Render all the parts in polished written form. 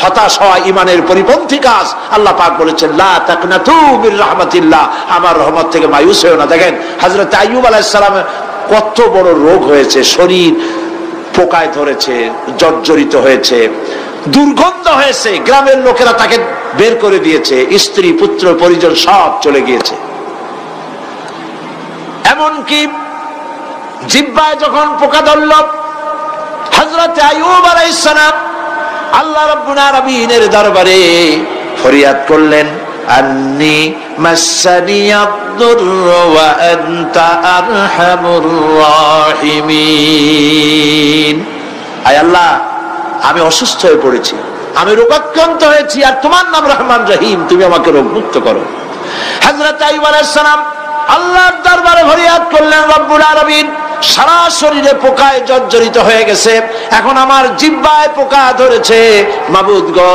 হতাশ হওয়া ইমানের পরিপন্থী কাজ। আল্লাহ পাক বলেছেন লা তাকনাতু মির রাহমাতিল্লাহ, আমার রহমত থেকে মায়ুস হয়ো না। দেখেন হযরত আইয়ুব আলাইহিস সালামের কত বড় রোগ হয়েছে, শরীর পোকায় ধরেছে, জর্জরিত হয়েছে, দুর্গন্ধ হয়েছে, গ্রামের লোকেরা তাকে বের করে দিয়েছে, স্ত্রী পুত্র পরিজন সব চলে গিয়েছে। এমনকি জিহ্বায় যখন পোকা ধরল, হযরত আইয়ুব আলাইহিস সালাম আল্লাহ রাব্বুল আলামিনের দরবারে ফরিয়াদ করলেন, আন্নী মাসসানিয়াদ-দুররু ওয়া আনতা আরহামুর রাহিমিন। আয় আল্লাহ, আমি অসুস্থ হয়ে পড়েছি, আমি রোগাক্রান্ত হয়েছি, আর তোমার নাম রহমান রহিম, তুমি আমাকে রোগমুক্ত করো। হযরত আইয়ুব আলাইহিস সালাম আল্লাহর দরবারে ফরিয়াদ করলেন, রব্বুল আলামিন সারা শরীরে পোকায় জর্জরিত হয়ে গেছে, এখন আমার জিহ্বায় পোকা ধরেছে, মাবুদ গো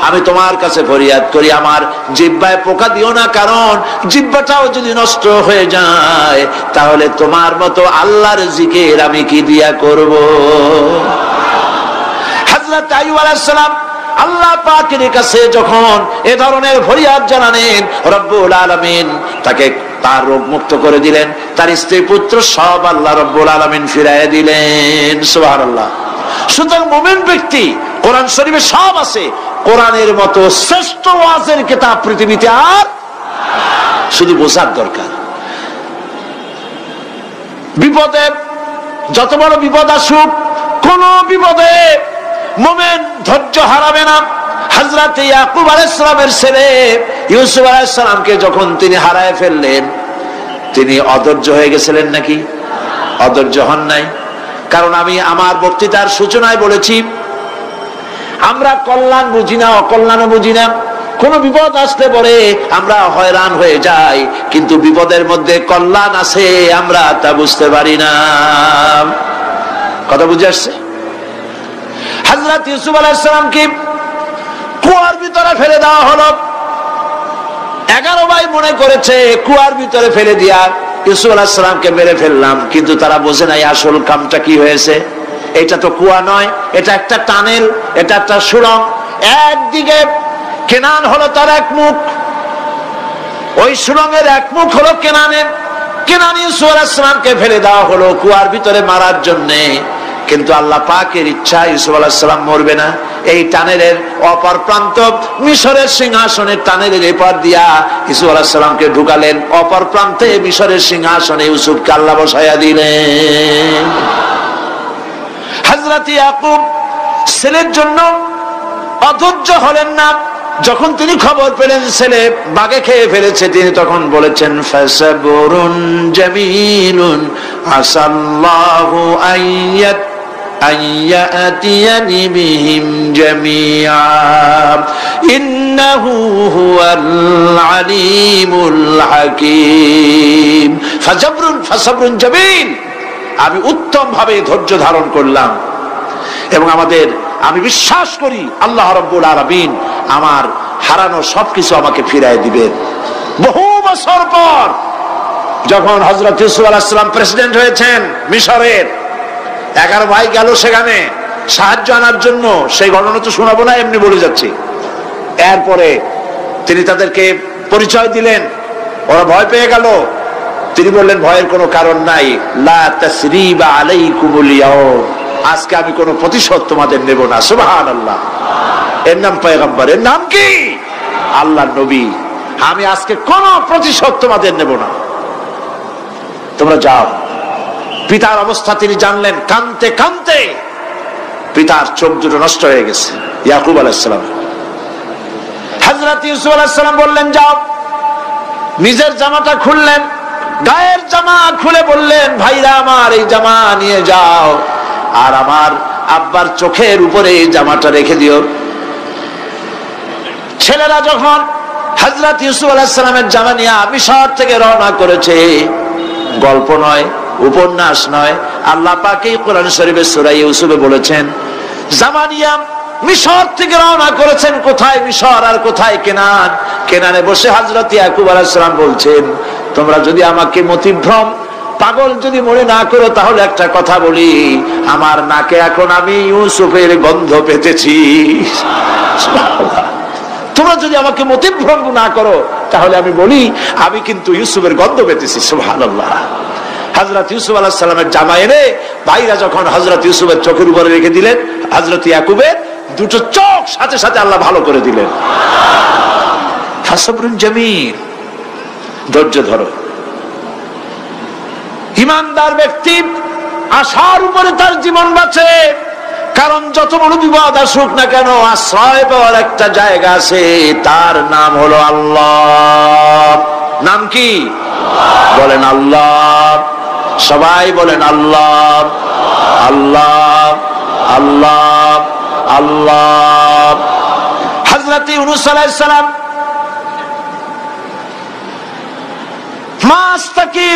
আমি তোমার কাছে ফরিয়াদ করি আমার জিহ্বায় পোকা দিও না, কারণ জিহ্বাটাও যদি নষ্ট হয়ে যায় তাহলে তোমার মতো আল্লাহর জিকির আমি কি দিয়া করব। হযরত আইয়ুব আলাইহিস সালাম আল্লাহ পাকের কাছে যখন এ ধরনের ফরিয়াদ জানালেন, রব্বুল আলামিন তাকে তার রোগ মুক্ত করে দিলেন, তার স্ত্রী পুত্র সব আল্লাহ রব্বুল আলামিন ফিরাইয়া দিলেন। সুবহানাল্লাহ। সুতরাং মুমিন ব্যক্তি, কোরআন শরীফে সব আছে, কোরআনের মতো শ্রেষ্ঠ ওয়াজের কিতাব পৃথিবীতে আর, শুধু বোঝার দরকার। বিপদে যত বড় বিপদ আসুক, কোন বিপদে মুমিন ধৈর্য হারাবে না। হযরত ইয়াকুব আলাইহিস সালামের ছেলে ইউসুফ আলাইহিস সালামকে যখন তিনি হারায় ফেললেন, তিনি অধৈর্য হয়ে গেছিলেন নাকি? অধৈর্য হন নাই। কারণ আমি আমার বক্তৃতার সূচনায় বলেছি, আমরা কল্যাণ বুঝি না, অকল্যাণও বুঝি না। কোন বিপদ আসলে পরে আমরা হয়রান হয়ে যাই, কিন্তু বিপদের মধ্যে কল্যাণ আছে আমরা তা বুঝতে পারি না। কথা বুঝে আসছে? হযরত ইউসুফ আলাইহিস সালামকে কুয়ার ভিতরে ফেলে দেওয়া হলো। 11 ভাই মনে করেছে কুয়ার ভিতরে ফেলে দিয়া ইউসুফ আলাইহিস সালামকে মেরে ফেললাম, কিন্তু তারা বোঝে নাই আসল কামটা কি হয়েছে। এটা তো কুয়া নয়, এটা একটা টানেল, এটা একটা সুড়ঙ্গ। একদিকে কেনান হলো তার এক মুখ, ওই সুড়ঙ্গের এক মুখ হলো কেনানের। কেনান ইউসুফ আলাইহিস সালামকে ফেলে দেওয়া হলো কুয়ার ভিতরে মারার জন্যে, কিন্তু আল্লাহ পাকের ইচ্ছা ইউসুফ আলাইহিস সালাম মরবে না। এই টানেলের অপর প্রান্ত মিশরের সিংহাসনের টানেলের এপার দিয়া ইউসুফ আলাইহিস সালামকে ঢুকালেন, অপর প্রান্তে মিশরের সিংহাসনে ইউসুফকে আল্লাহ বসাইয়া দিলেন। হযরত ইয়াকুব ছেলের জন্য অধৈর্য হলেন না। যখন তিনি খবর পেলেন ছেলে বাঘে খেয়ে ফেলেছে, তিনি তখন বলেছেন, ফাসাবরুন জামিলুন আসাল্লাহু আইয়াতিয়ানি বিহিম জামিআ ইন্নাহু হুয়াল আলিমুল হাকীম। ফাসাবরুন জামিল, আমি উত্তম ভাবে ধৈর্য ধারণ করলাম, এবং আমি বিশ্বাস করি আল্লাহ রাব্বুল আলামিন আমার হারানো সবকিছু আমাকে ফিরাই দিবেন। বহু বছর পর যখন হযরত ইউসুফ আলাইহিস সালাম প্রেসিডেন্ট হয়েছেন মিশরের, 11 ভাই গেল সেখানে সাহায্য আনার জন্য। সেই ঘটনা তো শোনাবো না, এমনি বলে যাচ্ছি। এরপরে তিনি তাদেরকে পরিচয় দিলেন, ওরা ভয় পেয়ে গেল। তিনি বললেন, ভয়ের কোনো কারণ নাই, লা তাসরিবা আলাইকুমুল ইয়াউম, আজকে আমি কোনো প্রতিশোধ তোমাদের নেব না। সুবহানাল্লাহ। এর নাম পয়গম্বর, এর নাম কি? আল্লাহর নবী। আমি আজকে কোনো প্রতিশোধ তোমাদের নেব না, তোমরা যাও। পিতার অবস্থা তিনি জানলেন, কাঁদতে কাঁদতে পিতার চোখ দুটো নষ্ট হয়ে গেছে। ইয়াকুব আলাইহিস সালাম, হযরত ইউসুফ আলাইহিস সালাম বললেন, যাও। নিজের জামাটা খুললেন, গায়ের জামা খুলে বললেন, ভাইরা আমার এই জামা নিয়ে যাও, আর আমার আব্বার চোখের উপরে এই জামাটা রেখে দিও। ছেলেরা যখন হযরত ইউসুফ আলাইহিস সালামের জামা নিয়ে মিশর থেকে রওনা করেছে, গল্প নয়, উপন্যাস নয়, আল্লাহ পাকই কোরআন শরীফে সূরা ইউসুফে বলেছেন, জামা নিয়ে মিশর থেকে রওনা করেছেন। কোথায় মিশর আর কোথায় কেনান? কেনানে বসে হযরত ইয়াকুব আলাইহিস সালাম বলছেন, তোমরা যদি আমাকে মতিভ্রম পাগল যদি মনে না করো, তাহলে একটা কথা বলি, আমার নাকে এখন আমি ইউসুফের গন্ধ পেতেছি। তোমরা যদি আমাকে মতিভ্রম না করো তাহলে আমি বলি আমি কিন্তু ইউসুফের গন্ধ পেতেছি। সুবহানাল্লাহ। হযরত ইউসুফ আলাইহিস সালামের জামা এনে ভাইরা যখন হযরত ইউসুফের চোখের উপরে রেখে দিলেন, হযরত ইয়াকুবের দুটো চোখ সাথে সাথে আল্লাহ ভালো করে দিলেন। ফাসবরুন জামিল, ধৈর্য ধরো। ঈমানদার ব্যক্তি আশার উপরে তার জীবন বাঁচে, কারণ যত বড় বিপদ আসুক না কেন আশ্রয় পাওয়ার একটা জায়গা আছে, তার নাম হলো আল্লাহ। নাম কি? বলেন আল্লাহ। সবাই বলেন আল্লাহ আল্লাহ আল্লাহ আল্লাহ। হযরত ইউনূস আলাইহিস সালাম মাছটাকে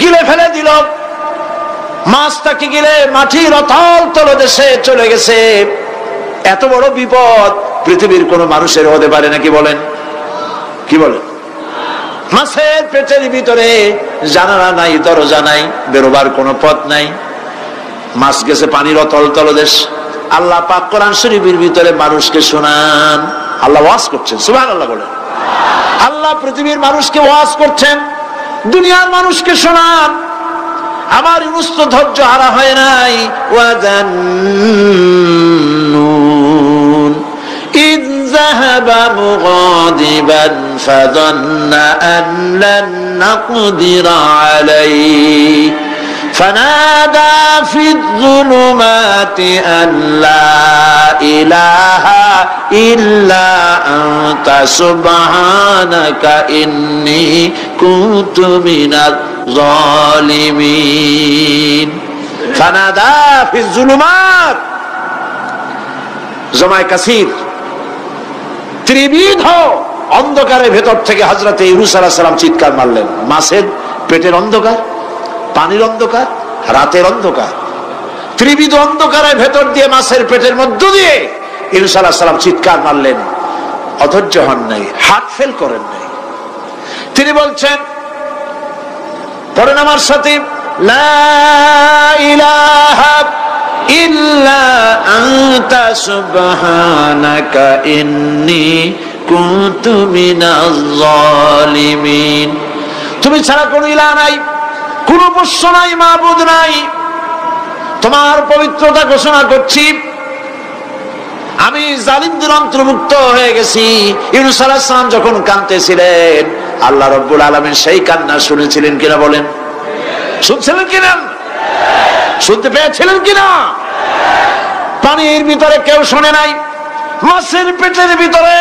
গিলে ফেলে দিল, মাছটাকে গিলে মাটির অতল তলদেশে চলে গেছে। এত বড় বিপদ পৃথিবীর কোন মানুষের হতে পারে নাকি বলেন? কি বলেন? মাছের পেটের ভিতরে জানালা নাই, দরজা নাই, বেরোবার কোনো পথ নাই, মাছ গেছে পানির অতল তলদেশ। আল্লাহ পাক কোরআন শরীফের ভিতরে মানুষকে শোনান, আল্লাহ ওয়াজ করছেন। সুবহানাল্লাহ বলেন। আল্লাহ পৃথিবীর মানুষকে ওয়াজ করছেন, দুনিয়ার মানুষকে শোনান। আমার ইউনূস তো ধৈর্য হারা হয় নাই। ওয়াযান্নুন ইয যাহাবা মুগাদিবান ফাযান্না আন লান নাকদিরা আলাইহি ফানাদা ফিয-যুলুমাতি আন লা ইলাহা ইল্লা আনতা সুবহানাকা ইন্নী কুনতু মিনাজ জালিমিন। ফানাদা ফিয-যুলুমাত, জমায়ে কাসীর, ত্রিবিধ অন্ধকারের ভেতর থেকে হযরত ইউনূস আলাইহিস সালাম চিৎকার মারলেন। মাছের পেটের অন্ধকার, পানির অন্ধকার, রাতের অন্ধকার, ত্রিবিধ অন্ধকারের ভেতর দিয়ে মাছের পেটের মধ্য দিয়ে ইউনূস আলাইহিস সালাম চিৎকার মারলেন। অধৈর্য হন নাই, হার্ট ফেল করেন নাই। তিনি বলছেন, পড়েন আমার সাথে, লা ইলাহা ইল্লা আনতা সুবহানাকা ইন্নী কুনতু মিনাজ জালিমিন। তুমি ছাড়া কোনো ইলাহ নাই, কোন পোষ্য নাই, মাবুদ নাই। তোমার পবিত্রতা ঘোষণা করছি, আমি জালিমদের অন্তর্ভুক্ত হয়ে গেছি। ইউনূস আলাইহিস সালাম যখন কাঁদতেছিলেন, আল্লাহ রাব্বুল আলামিন সেই কান্না শুনেছিলেন কিনা বলেন? শুনছিলেন কিনা? শুনতে পেয়েছিলেন কিনা? পানির ভিতরে কেউ শোনে নাই, মাছের পেটের ভিতরে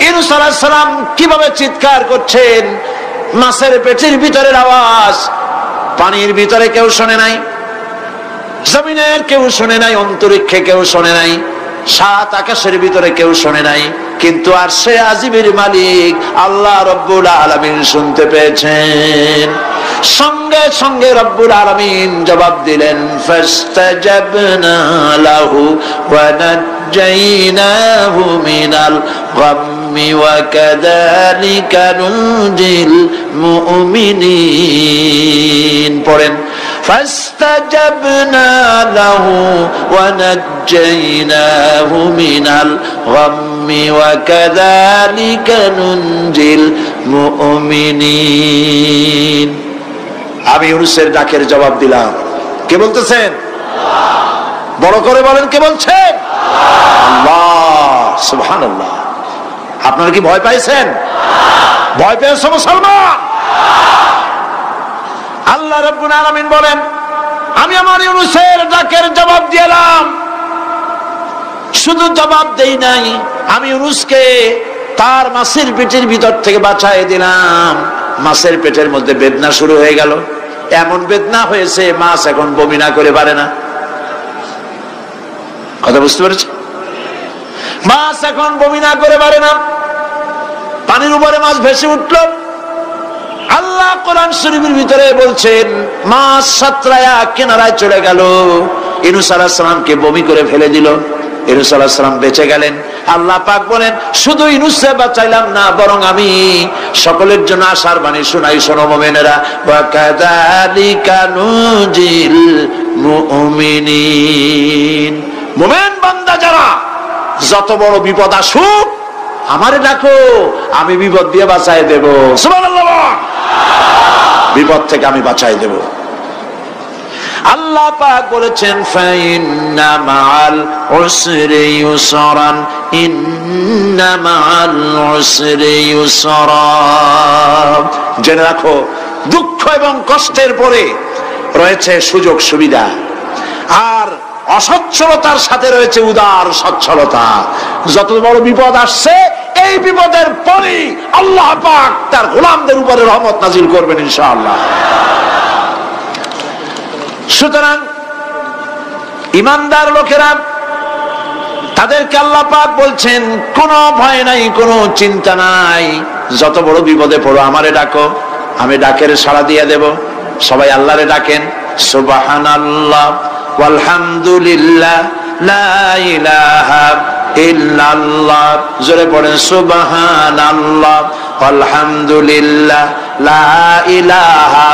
ইউনূস আলাইহিস সালাম কিভাবে চিৎকার করছেন, মাছের পেটের ভিতরের আওয়াজ পানির ভিতরে কেউ শোনে নাই, জমিনের কেউ শোনে নাই, অন্তরিক্ষে কেউ শোনে নাই, সাত আকাশের ভিতরে কেউ শোনে নাই, কিন্তু আরশে আজিমের মালিক আল্লাহ রব্বুল আলামিন শুনতে পেয়েছেন। সঙ্গে সঙ্গে রব্বুল আলামিন জবাব দিলেন, ফাস্তাজাবনা লাহু ওয়া নাজ্জাইনাহু মিনাল গাম্মি ওয়া কাযালিকা নুনজিল মুমিনিন। পড়েন, ফাস্তাজাবনা লাহু ওয়া নাজ্জাইনাহু মিনাল গাম্মি ওয়া কাযালিকা নুনজিল মুমিনিন। আমি ইউনূসের ডাকের জবাব দিলাম। কে বলতেছেন? বড় করে বলেন, কে বলছেন? আল্লাহ। সুবহানাল্লাহ। আপনারা কি ভয় পাইছেন? ভয় পেয়েছে মুসলমান? আল্লাহ রাব্বুল আলামিন বলেন, আমি আমার ইউনূসের ডাকের জবাব দিলাম। শুধু জবাব দেই নাই, আমি ইউনূসকে তার মাছের পেটের ভিতর থেকে বাঁচাই দিলাম। মাছের পেটের মধ্যে বেদনা শুরু হয়ে গেল, এমন বেদনা হয়েছে মাছ এখন বমি না করে পারে না। কথা বুঝতে পেরেছ? মাছ এখন বমি না করে পারে না। পানির উপরে মাছ ভেসে উঠল। আল্লাহ কোরআন শরীফের ভিতরে বলছেন, মাছ সাতরায়া কিনারায় চলে গেল, ইউনূস আলাইহিস সালামকে বমি করে ফেলে দিল। ইউনূস আলাইহিস সালাম বেঁচে গেলেন। আল্লাহ পাক বলেন, শুধু ইউনূসকে বাঁচাইলাম না, বরং আমি সকলের জন্য আশার বাণী শোনাই, শোনো মুমিনেরা, ওয়া কাযালিকা নুনজিল মুমিনিন। মুমিন বান্দা যারা, যত বড় বিপদ আসুক আমারে ডাকো, আমি বিপদ দিয়ে বাঁচাই দেব। সুবহানাল্লাহ, বিপদ থেকে আমি বাঁচাই দেব। আল্লাহ পাক বলেছেন ফাইন্না মাআল উসরি ইউসরান, ইন্না মাআল উসরি ইউসরা। জেনে রাখো, দুঃখ এবং কষ্টের পরে রয়েছে সুযোগ সুবিধা, আর অসচ্ছলতার সাথে রয়েছে উদার সচ্ছলতা। যত বড় বিপদ আসছে, এই বিপদের পরে আল্লাহ পাক তার গোলামদের উপরে রহমত নাজিল করবেন ইনশাআল্লাহ। সুতরাং ঈমানদার লোকেরা, তাদেরকে আল্লাহ পাক বলছেন কোনো ভয় নাই, কোনো চিন্তা নাই, যত বড় বিপদে পড়ো আমারে ডাকো, আমি ডাকের সাড়া দিয়ে দেব। সবাই আল্লাহরে ডাকেন, সুবহানাল্লাহ ওয়ালহামদুলিল্লাহ লা ইলাহা ইল্লাল্লাহ। জোরে পড়েন সুবহানাল্লাহ ওয়ালহামদুলিল্লাহ লা ইলাহা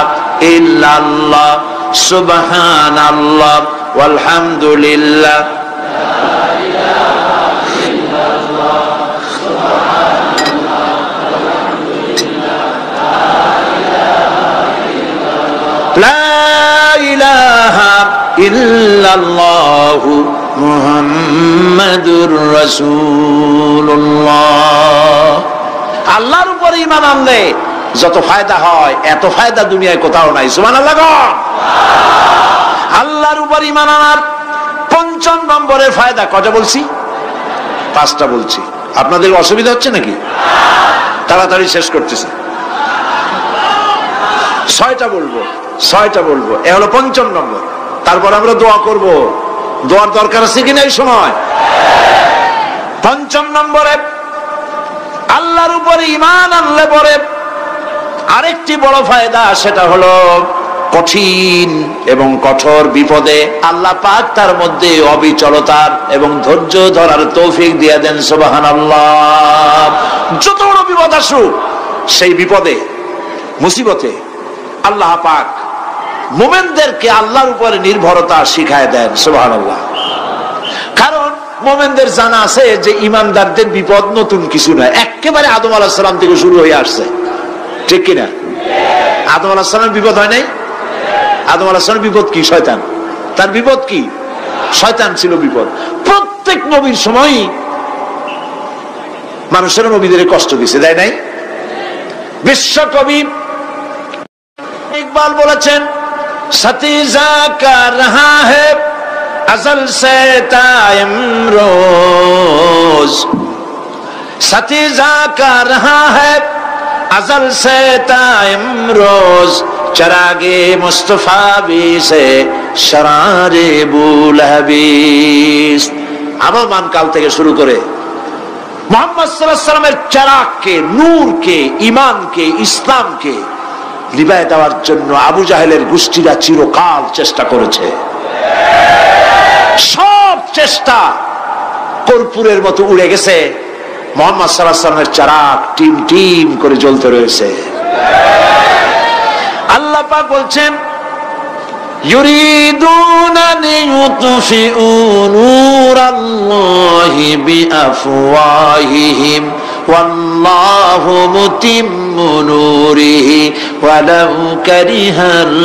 ইল্লাল্লাহ, সুবহানাল্লাহ ওয়ালহামদুলিল্লাহ লা ইলাহা ইল্লাল্লাহু মুহাম্মাদুর রাসূলুল্লাহ। আল্লাহর উপর ঈমান আনলে যত ফায়দা হয়, এত ফায়দা দুনিয়ায় কোথাও নাই। সুবহানাল্লাহ। আল্লাহর উপর ঈমান আনার ৫ম নম্বরের ফায়দা কয়টা বলছি? 5টা বলছি। আপনাদের অসুবিধা হচ্ছে নাকি? তাড়াতাড়ি শেষ করতেছি। 6টা বলবো, 6টা বলবো। এ হলো ৫ম নম্বর। তারপর আমরা দোয়া করব। দোয়ার দরকার আছে কিনা এই সময়? ৫ম নম্বরে আল্লাহর উপরে ঈমান আনলে পরে আরেকটি বড় ফায়দা, সেটা হলো কঠিন এবং কঠোর বিপদে আল্লাহ পাক তার মধ্যে অবিচলতার এবং ধৈর্য ধরার তৌফিক দিয়ে দেন। সুবহানাল্লাহ। যত বড় বিপদ আসুক, সেই বিপদে মুসিবতে আল্লাহ পাক মুমিনদেরকে আল্লাহর উপরে নির্ভরতা শিখায় দেন। সুবহানাল্লাহ। কারণ মুমিনদের জানা আছে যে ঈমানদারদের বিপদ নতুন কিছু নয়, একেবারে আদম আলাইহিস সালাম থেকে শুরু হয়ে আসছে। ঠিক কিনা? আদম আলাইহিস সালামের বিপদ হয় নাই? আদম আলাইহিস সালামের বিপদ কি? শয়তান। তার বিপদ কি? শয়তান ছিল বিপদ। প্রত্যেক নবীর সময়ই মানুষের নবীদের কষ্ট দিয়েছে, দেয় নাই? বিশ্বকবি ইকবাল বলেছেন, সতীজা কা রহা है अजल से तायम रोज, सतीजा का रहा है अजल से तायम रोज, चरागे मुस्तफा भी से शरारे बुलहबीस। আমলমান কাল থেকে শুরু করে মুহাম্মদ সাল্লাল্লাহু আলাইহি ওয়াসাল্লামের চারাগকে, নূরকে, ঈমানকে, ইসলামকে লিভায় দেওয়ার জন্য আবু জাহেলের গোষ্ঠীরা চিরকাল চেষ্টা করেছে। সব চেষ্টা কর্পূরের মতো উড়ে গেছে, মুহাম্মদ সাল্লাল্লাহু আলাইহি ওয়াসাল্লামের চারাগ টিম টিম করে জ্বলতে রয়েছে। আল্লাহ পাক বলছেন, ইউরিদুনা লিইউতফিউ নূরাল্লাহি বিআফওয়াহিহিম ওয়াল্লাহু মুতিম্মু নূরিহি ওয়ালাউ কারিহাল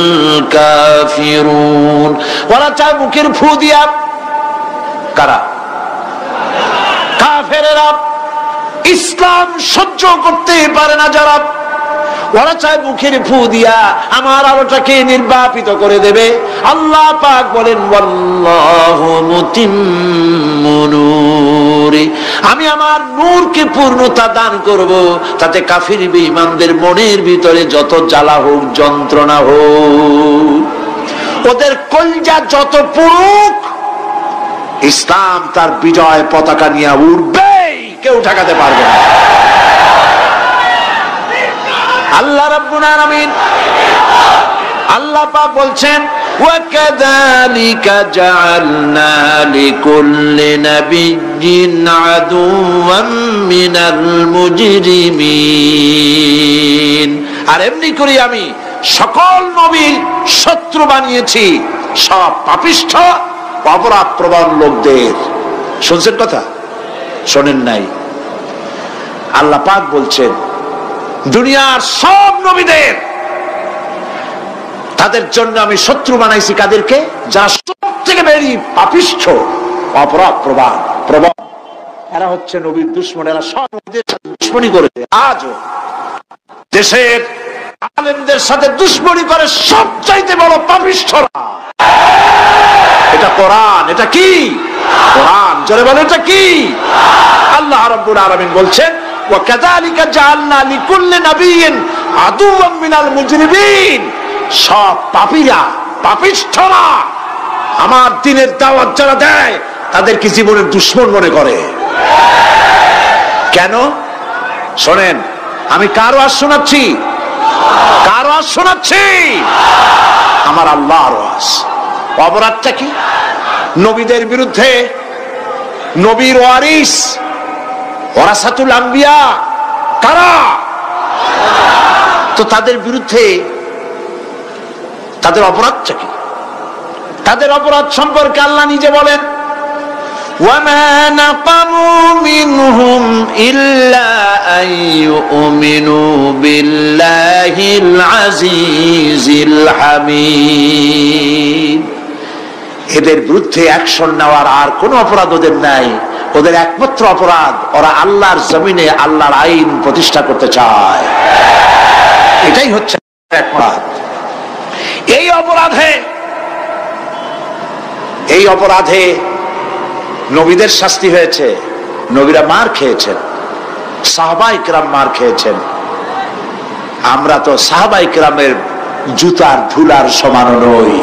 কাফিরুন। ওরা চায় মুখের ফু দিয়া, কারা? কাফেরেরা। ইসলাম সহ্য করতে পারে না যারা, ওরা চায় মুখের ফু দিয়া আমার আলোটাকে নির্বাপিত করে দেবে। আল্লাহ পাক বলেন, ওয়াল্লাহু মুতিম্মু নূরি, আমি আমার নূরকে পূর্ণতা দান করব, তাতে কাফির বেঈমানদের মনের ভিতরে যত জ্বালা হোক, যন্ত্রণা হোক, ওদের কলজা যত পুরুক, ইসলাম তার বিজয় পতাকা নিয়ে উঠবে, কেউ ঠেকাতে পারবে না। আল্লাহ রাব্বুল আলামিন, আল্লাহ পাক বলছেন, ওয়াকাযালিকা জাআলনা লিকুল্লি নাবিয়্যিন আদুওয়াম মিনাল মুজরিমিন। আর এমনি করে আমি সকল নবীর শত্রু বানিয়েছি, সব পাপিষ্ঠ অপরাধ প্রবণ লোকদের। শুনছেন কথা? শোনেন নাই? আল্লাহ পাক বলছেন দুনিয়ার সব নবীদের তাদের জন্য আমি শত্রু বানাইছি কাদেরকে? যারা সব থেকে বেশি পাপিষ্ঠ, অপরাধ প্রবণ, এরা হচ্ছে নবীর দুশমন। এরা সব নবীদের সাথে দুশমনি করেছে। আজও দেশের আলেমদের সাথে দুশমনি করে সবচাইতে বড় পাপিষ্ঠরা। এটা কোরআন। এটা কি? কোরআন। জোরে বলে এটা কি? আল্লাহ রাব্বুল আলামিন বলছেন ওয়া কাযালিকা জাআলনা লিকুল্লি নাবিয়্যিন আদুওয়াম মিনাল মুজরিমিন। সব পাপীরা, পাপিষ্ঠরা আমার দ্বীনের দাওয়াত যারা দেয় তাদেরকে জীবনের দুশমন মনে করে। কেন? শোনেন, আমি কার ওয়াজ শোনাচ্ছি? কার ওয়াজ শোনাচ্ছি? আমার আল্লাহর ওয়াজ। অপরাধটা কি? নবীদের বিরুদ্ধে, নবীর ওয়ারিস ওয়ারাসাতুল আম্বিয়া কারা, তো তাদের বিরুদ্ধে তাদের অপরাধটা কি? তাদের অপরাধ সম্পর্কে আল্লাহ নিজে বলেন ওয়ামা নাকামু মিনহুম ইল্লা আন ইউমিনু বিল্লাহিল আজিজিল হামিদ। এদের বিরুদ্ধে অ্যাকশন নেওয়ার আর কোন অপরাধ ওদের নাই। ওদের একমাত্র অপরাধ ওরা আল্লাহর জমিনে আল্লাহর আইন প্রতিষ্ঠা করতে চায়। এটাই হচ্ছে অপরাধ। এই অপরাধে নবীদের শাস্তি হয়েছে। নবীরা মার খেয়েছেন, সাহাবায়ে কেরাম মার খেয়েছেন। আমরা তো সাহাবায়ে কেরামের জুতার ধুলার সমান নই।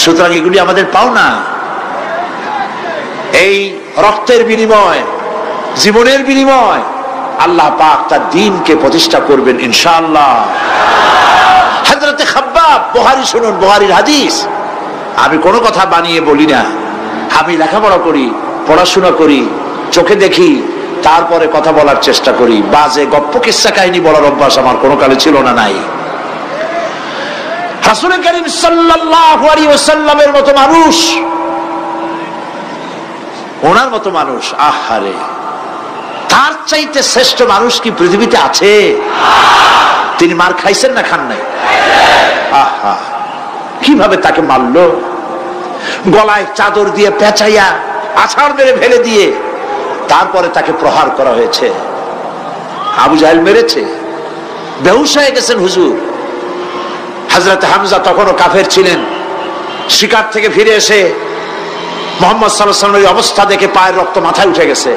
সুতরাং এগুলি আমাদের পাওনা। এই রক্তের বিনিময়, জীবনের বিনিময় আল্লাহ পাক তার দ্বীনকে প্রতিষ্ঠা করবেন ইনশাআল্লাহ। হযরতে খাব্বাব, বুখারী শুনুন, বুখারীর হাদিস। আমি কোনো কথা বানিয়ে বলি না। আমি লেখাপড়া করি, পড়াশোনা করি, চোখে দেখি, তারপরে কথা বলার চেষ্টা করি। বাজে গপ্প কিস্সা কাহিনী বলার অভ্যাস আমার কোনো কালে ছিল না, নাই। রাসূল করিম সাল্লাল্লাহু আলাইহি ওয়াসাল্লামের মতো মানুষ, ওনার মতো মানুষ, আহারে, তার চাইতে শ্রেষ্ঠ মানুষ কি পৃথিবীতে আছে? তিনি মার খাইছেন না খান নাই? আহা, কিভাবে তাকে মারলো! গলায় চাদর দিয়ে পেঁচাইয়া আছাড় মেরে ফেলে দিয়ে তারপরে তাকে প্রহার করা হয়েছে। আবু জাহেল মেরেছে, বেহুশ হয়ে গেছেন হুজুর। হযরত হামজা তখনও কাফের ছিলেন। শিকার থেকে ফিরে এসে মুহাম্মদ সাল্লাল্লাহু আলাইহি ওয়াসাল্লামের অবস্থা দেখে পায়ের রক্ত মাথায় উঠে গেছে।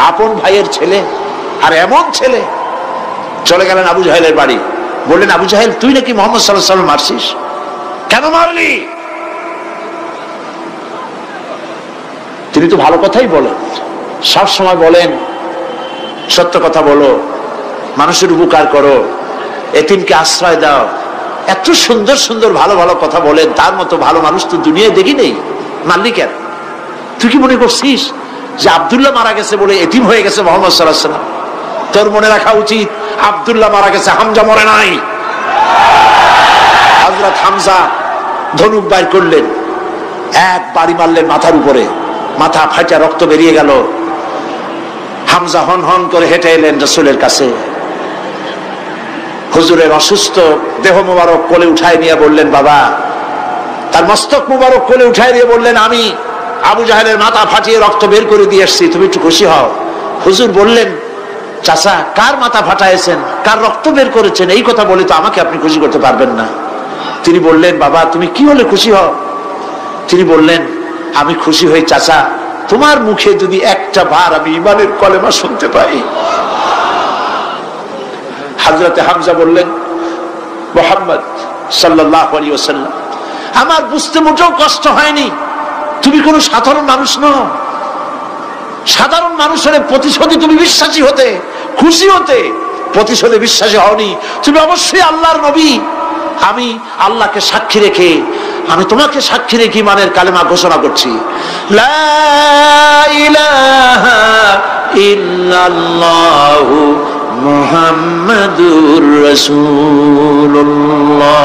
আপন ভাইয়ের ছেলে, আর এমন ছেলে। চলে গেলেন আবু জাহেলের বাড়ি, বললেন আবু জাহেল, তুই নাকি মুহাম্মদ সাল্লাল্লাহু আলাইহি ওয়াসাল্লাম মারছিস? কেন মারলি? তিনি তো ভালো কথাই বলেন, সব সময় বলেন সত্য কথা বলো, মানুষের উপকার করো, এতিমকে আশ্রয় দাও। এত সুন্দর সুন্দর ভালো ভালো কথা বলেন, তার মতো ভালো মানুষ তো দুনিয়ায় দেখি নেই। মারলি কেন? তুই কি মনে করছিস যে আব্দুল্লাহ মারা গেছে বলে এতিম হয়ে গেছে মুহাম্মদ সাল্লাল্লাহু আলাইহি ওয়াসাল্লাম? তোর মনে রাখা উচিত আব্দুল্লাহ মারা গেছে, হামজা মরে নাই। হযরত হামজা ধনুক বাইর করলেন, এক বাড়ি মারলেন মাথার উপরে, মাথা ফাটা রক্ত বেরিয়ে গেল। হামজা হন হন করে হেঁটে এলেন রাসূলের কাছে। হুজুরের অসুস্থ দেহ মোবারক কোলে উঠায় নিয়ে বললেন বাবা, তার মস্তক মোবারক কোলে উঠায় নিয়ে বললেন আমি আবু জাহেলের মাথা ফাটিয়ে রক্ত বের করে দিয়ে এসেছি, তুমি একটু খুশি হও। হুজুর বললেন চাচা, কার মাথা ফাটাইছেন, কার রক্ত বের করেছেন, এই কথা বলে তো আমাকে আপনি খুশি করতে পারবেন না। তিনি বললেন বাবা, তুমি কি হলে খুশি হও? তিনি বললেন আমি খুশি হই চাচা, তোমার মুখে যদি একটা বার আমি ঈমানের কলেমা শুনতে পাই। হযরতে হামজা বললেন মুহাম্মদ সাল্লাল্লাহু আলাইহি ওয়াসাল্লাম, আমার বুঝতে মোটেও কষ্ট হয়নি, তুমি কোনো সাধারণ মানুষ নও। সাধারণ মানুষের প্রতিশোধে তুমি বিশ্বাসী হতে, খুশি হতে, প্রতিশোধে বিশ্বাসী হওনি। তুমি অবশ্যই আল্লাহর নবী। আমি আল্লাহকে সাক্ষী রেখে, আমি তোমাকে সাক্ষী রেখে ঈমানের কালেমা ঘোষণা করছি, লা ইলাহা ইল্লাল্লাহু মুহাম্মাদুর রাসূলুল্লাহ।